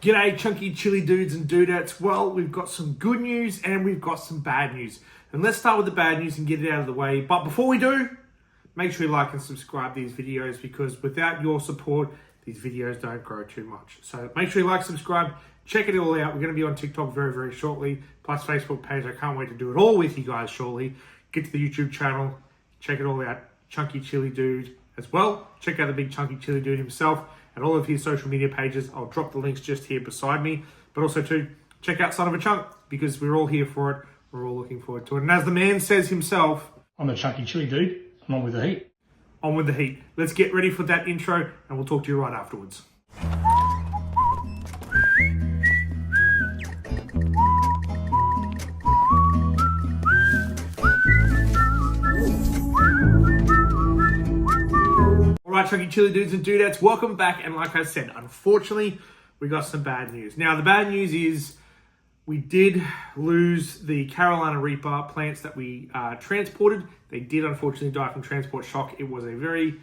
G'day chunky chili dudes and dudettes. Well, we've got some good news and we've got some bad news. And let's start with the bad news and get it out of the way. But before we do, make sure you like and subscribe these videos because without your support, these videos don't grow too much. So make sure you like, subscribe, check it all out. We're going to be on TikTok very, very shortly, plus Facebook page. I can't wait to do it all with you guys shortly. Get to the YouTube channel, check it all out. Chunky Chili Dude as well. Check out the big Chunky Chili Dude himself and all of his social media pages. I'll drop the links just here beside me. But also too, check out Son of a Chunk because we're all here for it. We're all looking forward to it. And as the man says himself, I'm the Chunky Chili Dude. I'm on with the heat. On with the heat. Let's get ready for that intro and we'll talk to you right afterwards. Alright, Chunky Chili Dudes and Dudettes, welcome back. And like I said, unfortunately, we got some bad news. Now, the bad news is we did lose the Carolina Reaper plants that we transported. They did unfortunately die from transport shock. It was a very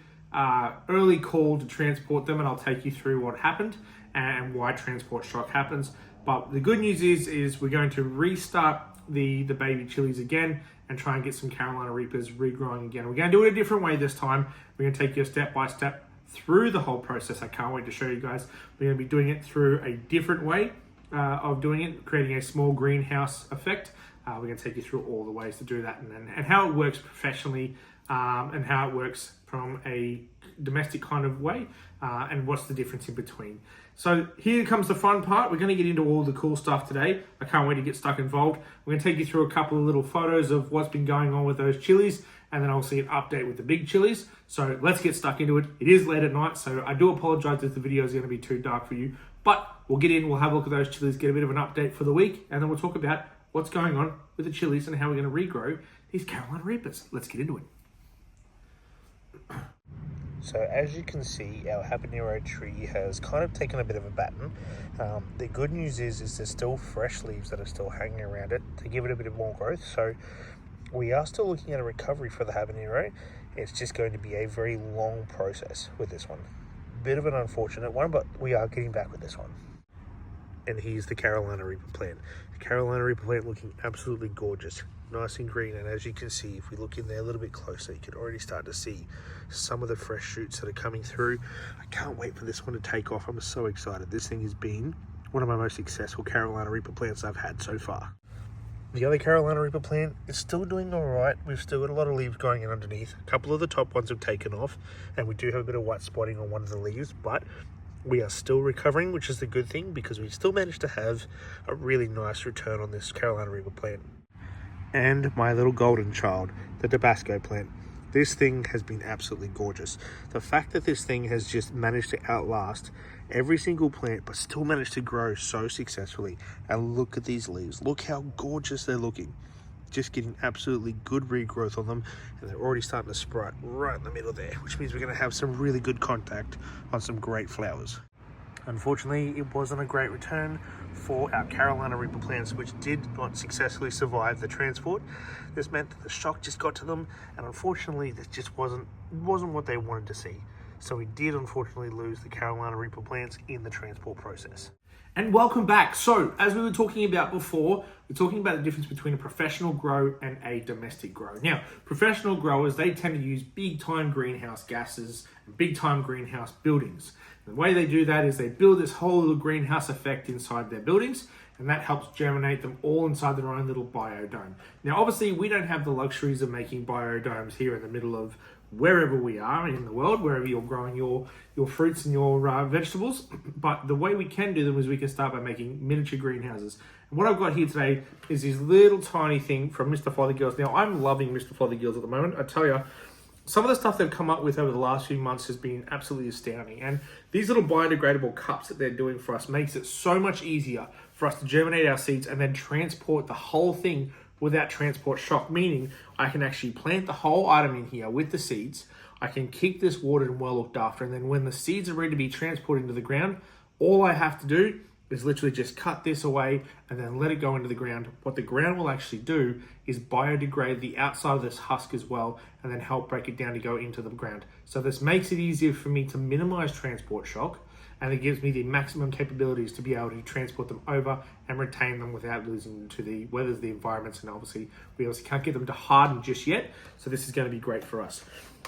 early call to transport them, and I'll take you through what happened and why transport shock happens. But the good news is we're going to restart the baby chilies again and try and get some Carolina Reapers regrowing again. We're going to do it a different way this time. We're going to take you step by step through the whole process. I can't wait to show you guys. We're going to be doing it through a different way of doing it, creating a small greenhouse effect. We're going to take you through all the ways to do that and how it works professionally and how it works from a domestic kind of way and what's the difference in between. So here comes the fun part. We're going to get into all the cool stuff today. I can't wait to get stuck involved. We're going to take you through a couple of little photos of what's been going on with those chilies, and then I'll see an update with the big chilies. So let's get stuck into it. It is late at night, so I do apologize if the video is going to be too dark for you, but we'll get in, we'll have a look at those chilies, get a bit of an update for the week, and then we'll talk about what's going on with the chilies and how we're going to regrow these Carolina Reapers. Let's get into it. So as you can see, our habanero tree has kind of taken a bit of a batten. The good news is there's still fresh leaves that are still hanging around it to give it a bit of more growth. So we are still looking at a recovery for the habanero. It's just going to be a very long process with this one. Bit of an unfortunate one, but we are getting back with this one. And here's the Carolina Reaper plant. The Carolina Reaper plant looking absolutely gorgeous, nice and green. And as you can see, if we look in there a little bit closer, you can already start to see some of the fresh shoots that are coming through. I can't wait for this one to take off. I'm so excited. This thing has been one of my most successful Carolina Reaper plants I've had so far. The other Carolina Reaper plant is still doing all right. We've still got a lot of leaves growing in underneath. A couple of the top ones have taken off, and we do have a bit of white spotting on one of the leaves, but we are still recovering, which is the good thing because we still managed to have a really nice return on this Carolina Reaper plant. And my little golden child, the Tabasco plant. This thing has been absolutely gorgeous. The fact that this thing has just managed to outlast every single plant, but still managed to grow so successfully. And look at these leaves. Look how gorgeous they're looking. Just getting absolutely good regrowth on them, and they're already starting to sprout right in the middle there, which means we're going to have some really good contact on some great flowers. Unfortunately, it wasn't a great return for our Carolina Reaper plants, which did not successfully survive the transport. This meant that the shock just got to them, and unfortunately, this just wasn't what they wanted to see. So we did unfortunately lose the Carolina Reaper plants in the transport process. And welcome back. So, as we were talking about before, we're talking about the difference between a professional grow and a domestic grow. Now, professional growers, they tend to use big-time greenhouse gases and big-time greenhouse buildings. The way they do that is they build this whole little greenhouse effect inside their buildings, and that helps germinate them all inside their own little biodome. Now, obviously, we don't have the luxuries of making biodomes here in the middle of wherever we are in the world, wherever you're growing your fruits and your vegetables. But the way we can do them is we can start by making miniature greenhouses. And what I've got here today is this little tiny thing from Mr. Fothergills. Now, I'm loving Mr. Fothergills at the moment. I tell you, some of the stuff they've come up with over the last few months has been absolutely astounding. And these little biodegradable cups that they're doing for us makes it so much easier for us to germinate our seeds and then transport the whole thing without transport shock, meaning I can actually plant the whole item in here with the seeds. I can keep this watered and well looked after, and then when the seeds are ready to be transported into the ground, all I have to do is literally just cut this away and then let it go into the ground. What the ground will actually do is biodegrade the outside of this husk as well, and then help break it down to go into the ground. So this makes it easier for me to minimize transport shock, and it gives me the maximum capabilities to be able to transport them over and retain them without losing them to the weathers, the environments, and obviously we can't get them to harden just yet. So this is going to be great for us.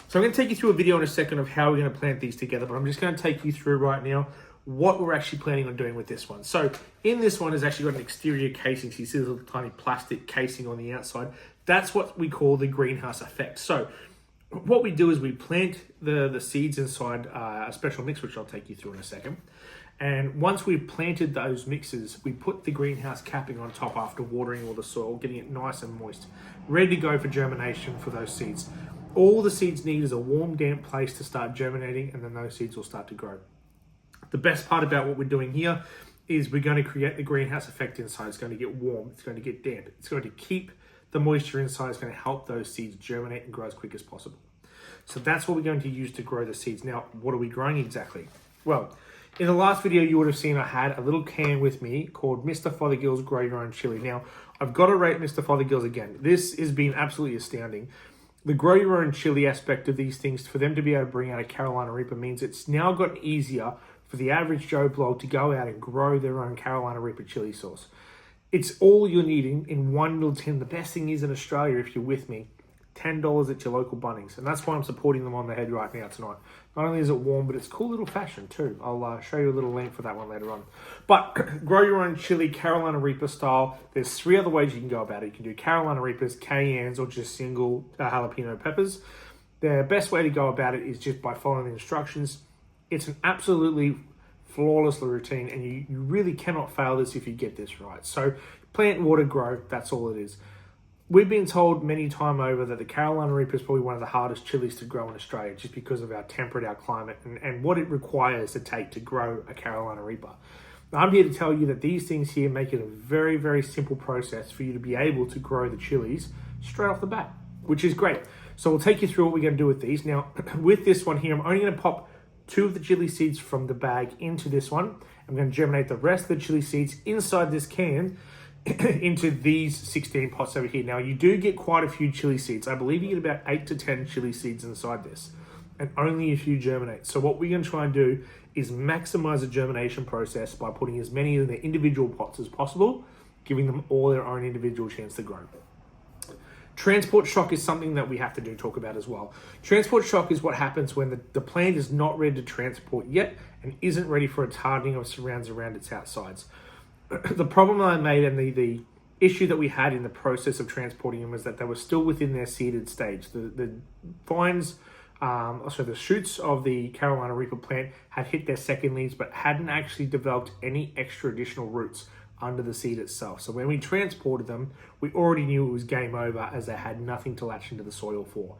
So I'm going to take you through a video in a second of how we're going to plant these together, but I'm just going to take you through right now what we're actually planning on doing with this one. So in this one has actually got an exterior casing. So you see this little tiny plastic casing on the outside. That's what we call the greenhouse effect. So what we do is we plant the seeds inside a special mix, which I'll take you through in a second. And once we've planted those mixes, we put the greenhouse capping on top after watering all the soil, getting it nice and moist, ready to go for germination for those seeds. All the seeds need is a warm, damp place to start germinating, and then those seeds will start to grow. The best part about what we're doing here is we're going to create the greenhouse effect inside. It's going to get warm, it's going to get damp, it's going to keep the moisture inside, it's going to help those seeds germinate and grow as quick as possible. So that's what we're going to use to grow the seeds. Now, what are we growing exactly? Well, in the last video you would have seen I had a little can with me called Mr. Fothergill's Grow Your Own Chili. Now, I've got to rate Mr. Fothergill's again. This has been absolutely astounding. The grow your own chili aspect of these things, for them to be able to bring out a Carolina Reaper, means it's now gotten easier for the average Joe Blog to go out and grow their own Carolina Reaper chili sauce. It's all you're needing in one little tin. The best thing is in Australia, if you're with me, $10 at your local Bunnings. And that's why I'm supporting them on the head right now tonight. Not only is it warm, but it's cool little fashion too. I'll show you a little link for that one later on. But grow your own chili, Carolina Reaper style. There's 3 other ways you can go about it. You can do Carolina Reapers, cayennes, or just single jalapeno peppers. The best way to go about it is just by following the instructions. It's an absolutely flawless routine, and you really cannot fail this if you get this right. So plant, water, grow, that's all it is. We've been told many times over that the Carolina Reaper is probably one of the hardest chilies to grow in Australia, just because of our temperate, our climate, and what it requires to take to grow a Carolina Reaper. Now, I'm here to tell you that these things here make it a very, very simple process for you to be able to grow the chilies straight off the bat, which is great. So we'll take you through what we're going to do with these. Now, with this one here, I'm only going to pop 2 of the chili seeds from the bag into this one. I'm going to germinate the rest of the chili seeds inside this can into these 16 pots over here. Now, you do get quite a few chili seeds. I believe you get about 8 to 10 chili seeds inside this, and only a few germinate. So what we're going to try and do is maximize the germination process by putting as many in their individual pots as possible, giving them all their own individual chance to grow. Transport shock is something that we have to talk about as well. Transport shock is what happens when the plant is not ready to transport yet and isn't ready for its hardening of surrounds around its outsides. The problem I made and the issue that we had in the process of transporting them was that they were still within their seeded stage. The vines, the shoots of the Carolina Reaper plant had hit their second leaves, but hadn't actually developed any extra additional roots under the seed itself. So when we transported them, we already knew it was game over, as they had nothing to latch into the soil for.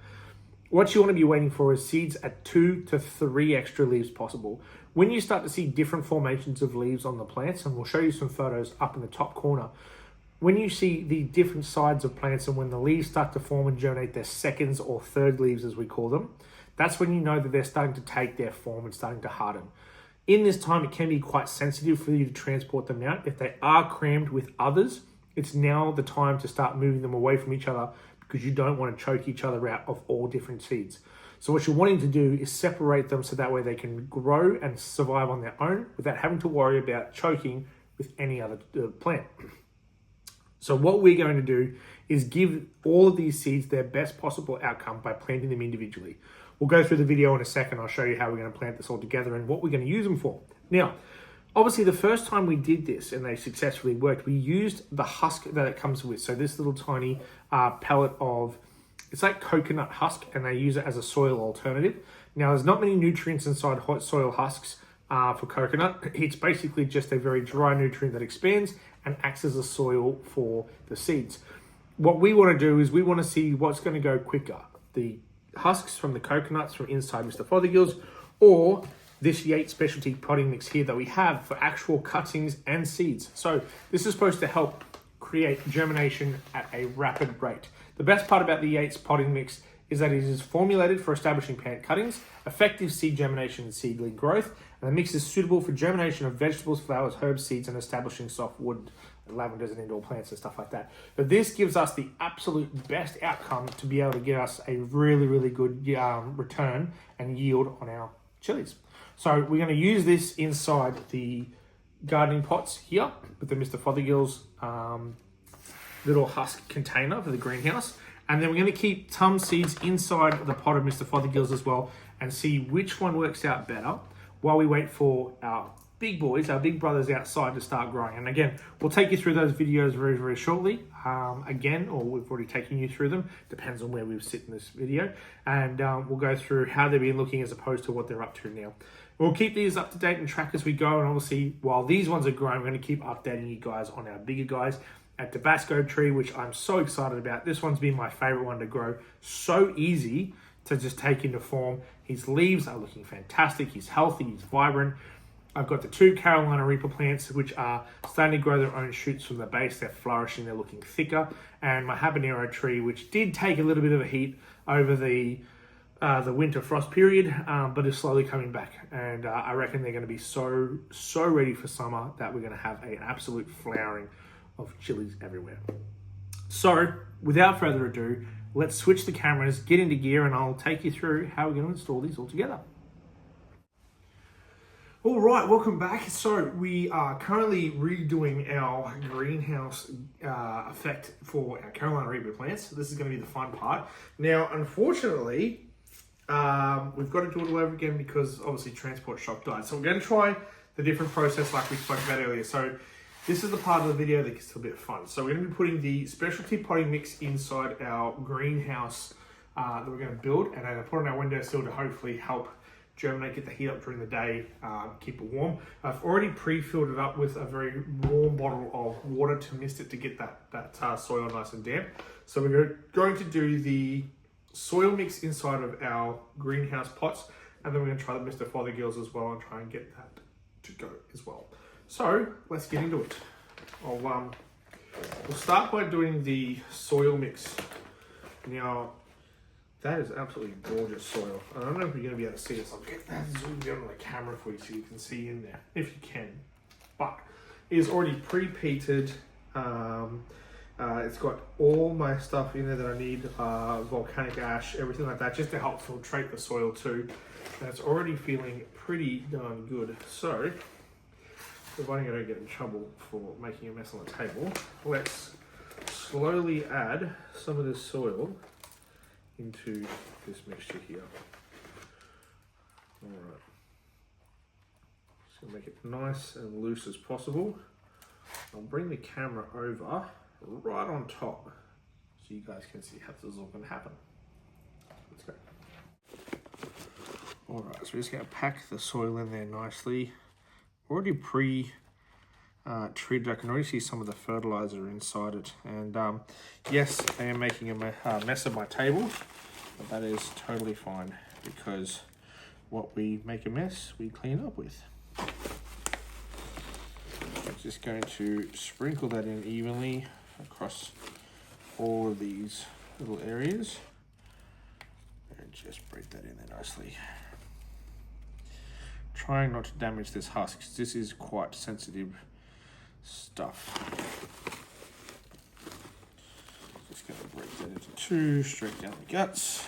What you want to be waiting for is seeds at 2 to 3 extra leaves possible. When you start to see different formations of leaves on the plants, and we'll show you some photos up in the top corner, when you see the different sides of plants and when the leaves start to form and germinate their seconds or third leaves, as we call them, that's when you know that they're starting to take their form and starting to harden. In this time, it can be quite sensitive for you to transport them out. If they are crammed with others, it's now the time to start moving them away from each other, because you don't want to choke each other out of all different seeds. So what you're wanting to do is separate them so that way they can grow and survive on their own without having to worry about choking with any other plant. So what we're going to do is give all of these seeds their best possible outcome by planting them individually. We'll go through the video in a second. I'll show you how we're going to plant this all together and what we're going to use them for. Now, obviously the first time we did this and they successfully worked, we used the husk that it comes with. So this little tiny pellet of, it's like coconut husk, and they use it as a soil alternative. Now, there's not many nutrients inside hot soil husks for coconut. It's basically just a very dry nutrient that expands and acts as a soil for the seeds. What we want to do is we want to see what's going to go quicker. The husks from the coconuts from inside Mr. Fothergill's, or this Yates specialty potting mix here that we have for actual cuttings and seeds. So this is supposed to help create germination at a rapid rate. The best part about the Yates potting mix is that it is formulated for establishing plant cuttings, effective seed germination and seedling growth, and the mix is suitable for germination of vegetables, flowers, herbs, seeds, and establishing soft wood, lavenders, and indoor plants and stuff like that. But this gives us the absolute best outcome to be able to get us a really, really good return and yield on our chilies. So we're going to use this inside the gardening pots here with the Mr. Fothergill's little husk container for the greenhouse. And then we're going to keep some seeds inside the pot of Mr. Fothergill's as well and see which one works out better while we wait for our big boys, our big brothers outside to start growing. And again, we'll take you through those videos very, very shortly. Or we've already taken you through them. Depends on where we sit in this video. And we'll go through how they've been looking as opposed to what they're up to now. We'll keep these up to date and track as we go. And obviously, while these ones are growing, we're going to keep updating you guys on our bigger guys. At Tabasco tree, which I'm so excited about. This one's been my favorite one to grow. So easy to just take into form. His leaves are looking fantastic. He's healthy, he's vibrant. I've got the 2 Carolina Reaper plants, which are starting to grow their own shoots from the base. They're flourishing, they're looking thicker. And my habanero tree, which did take a little bit of a heat over the winter frost period, but is slowly coming back. And I reckon they're going to be so ready for summer that we're going to have an absolute flowering of chilies everywhere. So, without further ado, let's switch the cameras, get into gear, and I'll take you through how we're going to install these all together. All right, welcome back. So, we are currently redoing our greenhouse effect for our Carolina Reaper plants. So this is going to be the fun part. Now, unfortunately, we've got to do it all over again because obviously transport shop died. So, we're going to try the different process like we spoke about earlier. So, this is the part of the video that gets a bit fun. So we're going to be putting the specialty potting mix inside our greenhouse that we're going to build, and I'm going to put on our windowsill to hopefully help germinate, get the heat up during the day, keep it warm. I've already pre-filled it up with a very warm bottle of water to mist it to get that soil nice and damp. So we're going to do the soil mix inside of our greenhouse pots, and then we're going to try the Mr. Fothergill's as well and try and get that to go as well. So let's get into it. We'll start by doing the soil mix. Now, that is absolutely gorgeous soil. I don't know if you're going to be able to see this. I'll get that zoomed in on the camera for you so you can see in there, if you can. But it is already pre-peated. It's got all my stuff in there that I need, volcanic ash, everything like that, just to help filtrate the soil too. And it's already feeling pretty darn good. So, providing I don't get in trouble for making a mess on the table, let's slowly add some of this soil into this mixture here. Alright. Just going to make it nice and loose as possible. I'll bring the camera over right on top so you guys can see how this is all going to happen. Let's go. Alright, so we're just going to pack the soil in there nicely. Already treated. I can already see some of the fertilizer inside it, and yes, I am making a mess of my table, but that is totally fine because what we make a mess we clean up with. I'm just going to sprinkle that in evenly across all of these little areas and just break that in there nicely. Trying not to damage this husk because this is quite sensitive stuff. Just going to break that into 2 straight down the guts.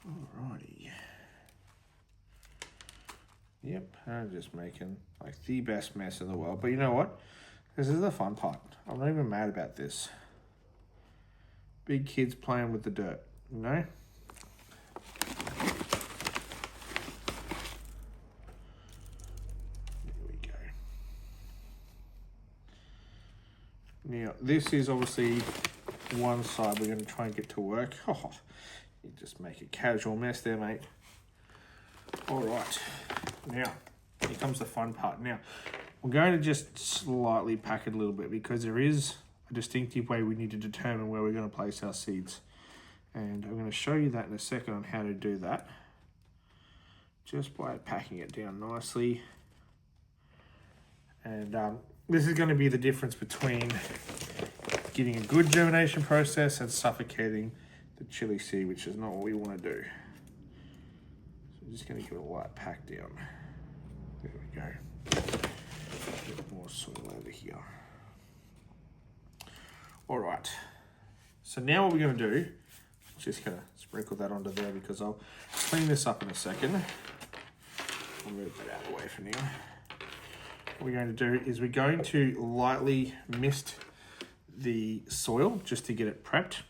Alrighty. Yep, I'm just making like the best mess in the world, but you know what? This is the fun part. I'm not even mad about this. Big kids playing with the dirt, you know? There we go. Now, this is obviously one side we're going to try and get to work. Oh, you just make a casual mess there, mate. All right. Now, here comes the fun part. Now, we're going to just slightly pack it a little bit because there is a distinctive way we need to determine where we're going to place our seeds. And I'm going to show you that in a second on how to do that. Just by packing it down nicely. And this is going to be the difference between getting a good germination process and suffocating the chili seed, which is not what we want to do. So I'm just going to give it a light pack down. There we go. A bit more soil over here. All right. So now what we're going to do, just going to sprinkle that onto there because I'll clean this up in a second. I'll move that out of the way for now. What we're going to do is we're going to lightly mist the soil just to get it prepped.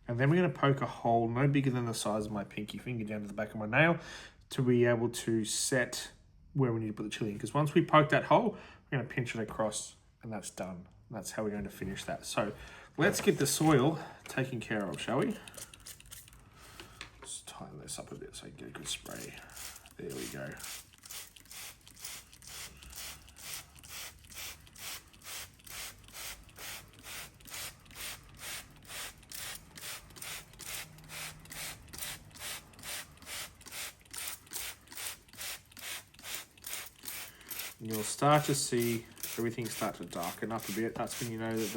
And then we're going to poke a hole no bigger than the size of my pinky finger down to the back of my nail to be able to set where we need to put the chili in. Because once we poke that hole, we're going to pinch it across and that's done. That's how we're going to finish that. So let's get the soil taken care of, shall we? Let's tighten this up a bit so I get a good spray. There we go. You'll start to see everything start to darken up a bit. That's when you know that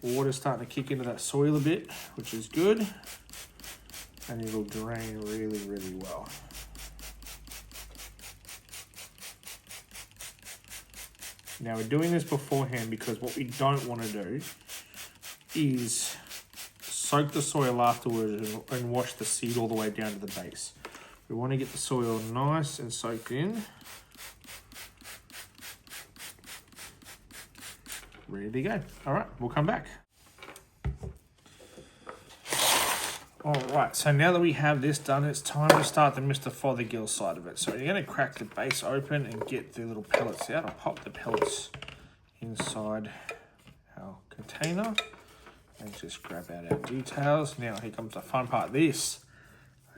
the water's starting to kick into that soil a bit, which is good. And it'll drain really, really well. Now we're doing this beforehand because what we don't want to do is soak the soil afterwards and wash the seed all the way down to the base. We want to get the soil nice and soaked in. Ready to go. All right, we'll come back. All right, so now that we have this done, it's time to start the Mr. Fothergill side of it. So you're going to crack the base open and get the little pellets out. I'll pop the pellets inside our container and just grab out our details. Now here comes the fun part. This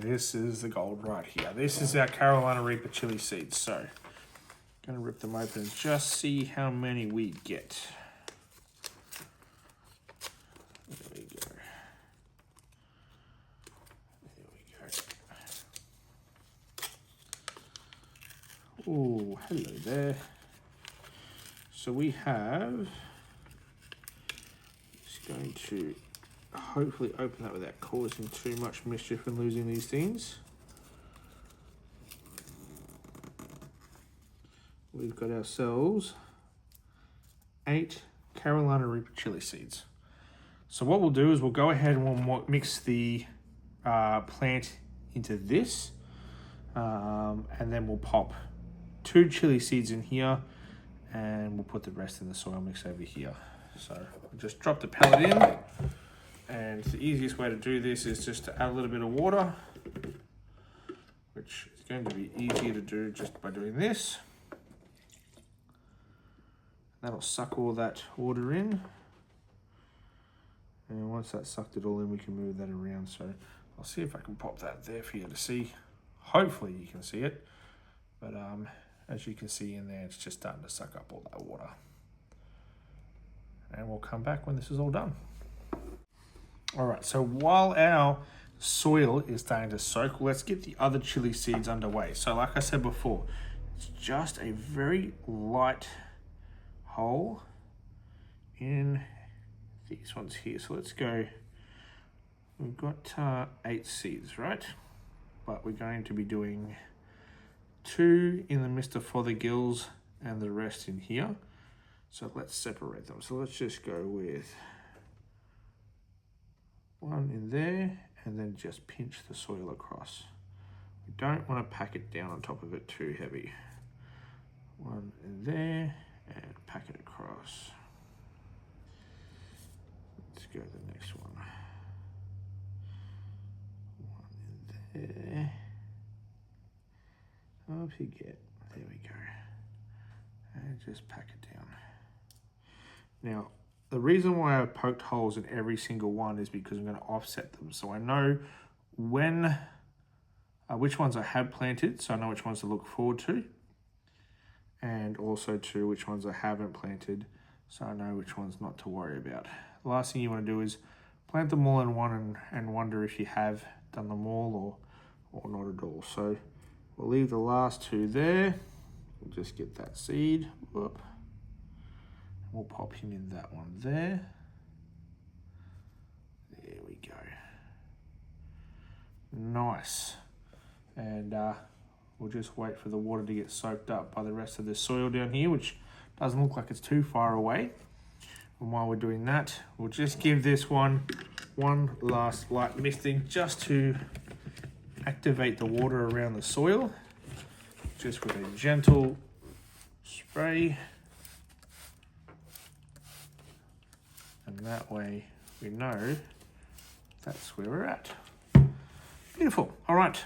is the gold right here. This is our Carolina Reaper chili seeds. So I'm going to rip them open and just see how many we get. Oh, hello there. So we have, just going to hopefully open that without causing too much mischief and losing these things. We've got ourselves 8 Carolina Reaper chili seeds. So what we'll do is we'll go ahead and we'll mix the plant into this, and then we'll pop 2 chili seeds in here and we'll put the rest in the soil mix over here. So we'll just drop the pellet in, and the easiest way to do this is just to add a little bit of water, which is going to be easier to do just by doing this. That'll suck all that water in, and once that's sucked it all in, we can move that around. So I'll see if I can pop that there for you to see. Hopefully you can see it, but as you can see in there, it's just starting to suck up all that water. And we'll come back when this is all done. All right, so while our soil is starting to soak, let's get the other chili seeds underway. So like I said before, it's just a very light hole in these ones here. So let's go, we've got 8 seeds, right? But we're going to be doing 2 in the Mr. Fothergills and the rest in here. So let's separate them. So let's just go with 1 in there and then just pinch the soil across. We don't want to pack it down on top of it too heavy. 1 in there and pack it across. Let's go to the next one. 1 in there. Up you get. There we go. And just pack it down. Now, the reason why I poked holes in every single one is because I'm going to offset them. So I know when, which ones I have planted, so I know which ones to look forward to. And also to which ones I haven't planted, so I know which ones not to worry about. The last thing you want to do is plant them all in one and wonder if you have done them all or not at all. So we'll leave the last 2 there. We'll just get that seed. Whoop. We'll pop him in that one there. There we go. Nice. And we'll just wait for the water to get soaked up by the rest of the soil down here, which doesn't look like it's too far away. And while we're doing that, we'll just give this one last light misting just to activate the water around the soil, just with a gentle spray. And that way we know that's where we're at. Beautiful. All right.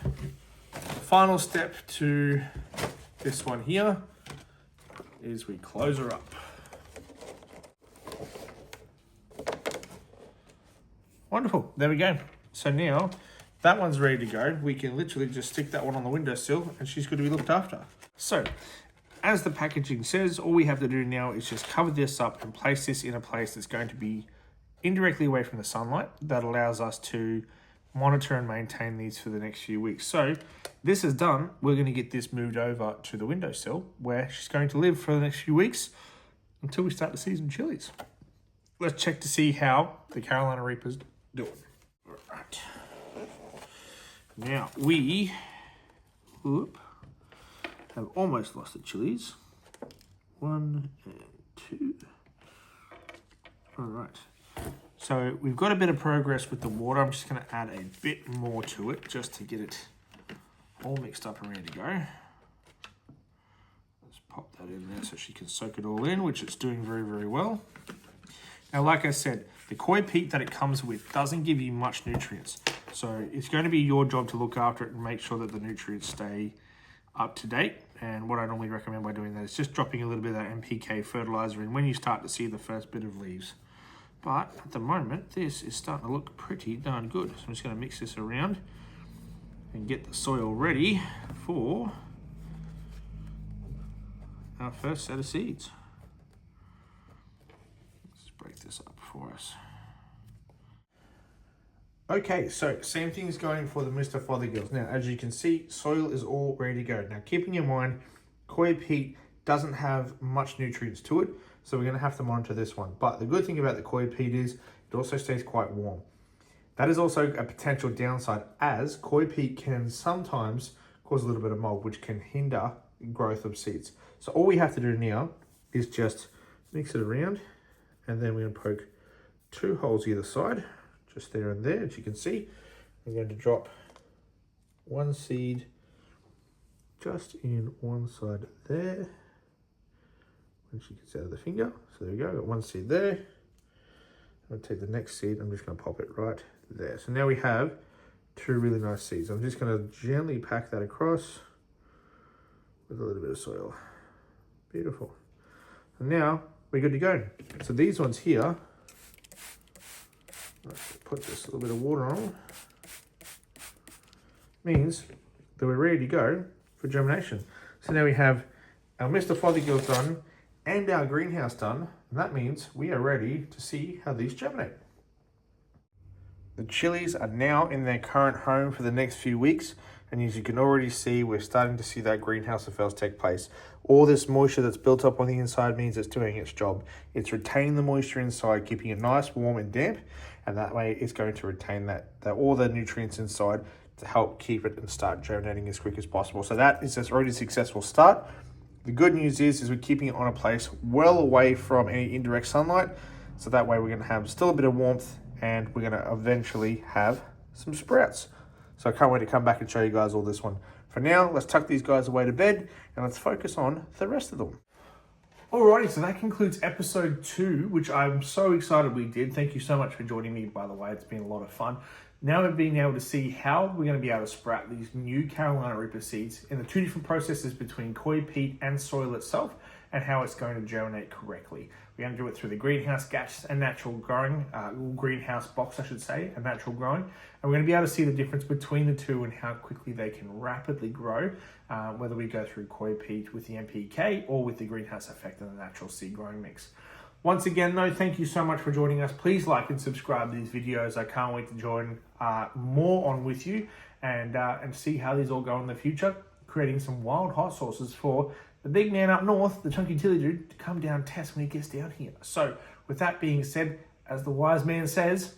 Final step to this one here is we close her up. Wonderful. There we go. So now that one's ready to go. We can literally just stick that one on the windowsill and she's going to be looked after. So as the packaging says, all we have to do now is just cover this up and place this in a place that's going to be indirectly away from the sunlight. That allows us to monitor and maintain these for the next few weeks. So this is done. We're going to get this moved over to the windowsill where she's going to live for the next few weeks until we start to see some chilies. Let's check to see how the Carolina Reaper's doing. All right. Now we have almost lost the chilies. 1 and 2. All right. So we've got a bit of progress with the water. I'm just going to add a bit more to it just to get it all mixed up and ready to go. Let's pop that in there so she can soak it all in, which it's doing very, very well. Now, like I said, the koi peat that it comes with doesn't give you much nutrients. So it's going to be your job to look after it and make sure that the nutrients stay up to date. And what I normally recommend by doing that is just dropping a little bit of that NPK fertilizer in when you start to see the first bit of leaves. But at the moment, this is starting to look pretty darn good. So I'm just going to mix this around and get the soil ready for our first set of seeds. Let's break this up for us. Okay, so same thing's going for the Mr. Fothergills. Now, as you can see, soil is all ready to go. Now, keeping in mind, koi peat doesn't have much nutrients to it, so we're going to have to monitor this one. But the good thing about the koi peat is it also stays quite warm. That is also a potential downside, as koi peat can sometimes cause a little bit of mold, which can hinder growth of seeds. So all we have to do now is just mix it around, and then we're going to poke 2 holes either side, just there and there. As you can see, I'm going to drop 1 seed just in one side there, when she gets out of the finger. So there we go, got 1 seed there. I'm going to take the next seed, I'm just going to pop it right there. So now we have 2 really nice seeds. I'm just going to gently pack that across with a little bit of soil. Beautiful. And now we're good to go. So these ones here, let's put this little bit of water on, means that we're ready to go for germination. So now we have our Mr. Fothergill done and our greenhouse done, and that means we are ready to see how these germinate. The chilies are now in their current home for the next few weeks, and as you can already see, we're starting to see that greenhouse affairs take place. All this moisture that's built up on the inside means it's doing its job. It's retaining the moisture inside, keeping it nice, warm and damp, and that way it's going to retain that all the nutrients inside to help keep it and start germinating as quick as possible. So that is already a successful start. The good news is we're keeping it on a place well away from any indirect sunlight, so that way we're going to have still a bit of warmth and we're going to eventually have some sprouts. So I can't wait to come back and show you guys all this one. For now, let's tuck these guys away to bed and let's focus on the rest of them. Alrighty, so that concludes episode 2, which I'm so excited we did. Thank you so much for joining me, by the way. It's been a lot of fun. Now we've been able to see how we're going to be able to sprout these new Carolina Reaper seeds in the 2 different processes between koi peat and soil itself, and how it's going to germinate correctly. We're going to do it through the greenhouse gas and natural growing, greenhouse box, I should say, and natural growing. And we're going to be able to see the difference between the two and how quickly they can rapidly grow, whether we go through koi peat with the NPK or with the greenhouse effect and the natural seed growing mix. Once again, though, thank you so much for joining us. Please like and subscribe to these videos. I can't wait to join more on with you and see how these all go in the future, creating some wild hot sauces for the big man up north, the chunky chili dude, to come down and test when he gets down here. So with that being said, as the wise man says,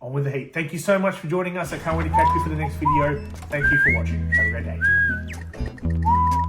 on with the heat. Thank you so much for joining us. I can't wait to catch you for the next video. Thank you for watching. Have a great day.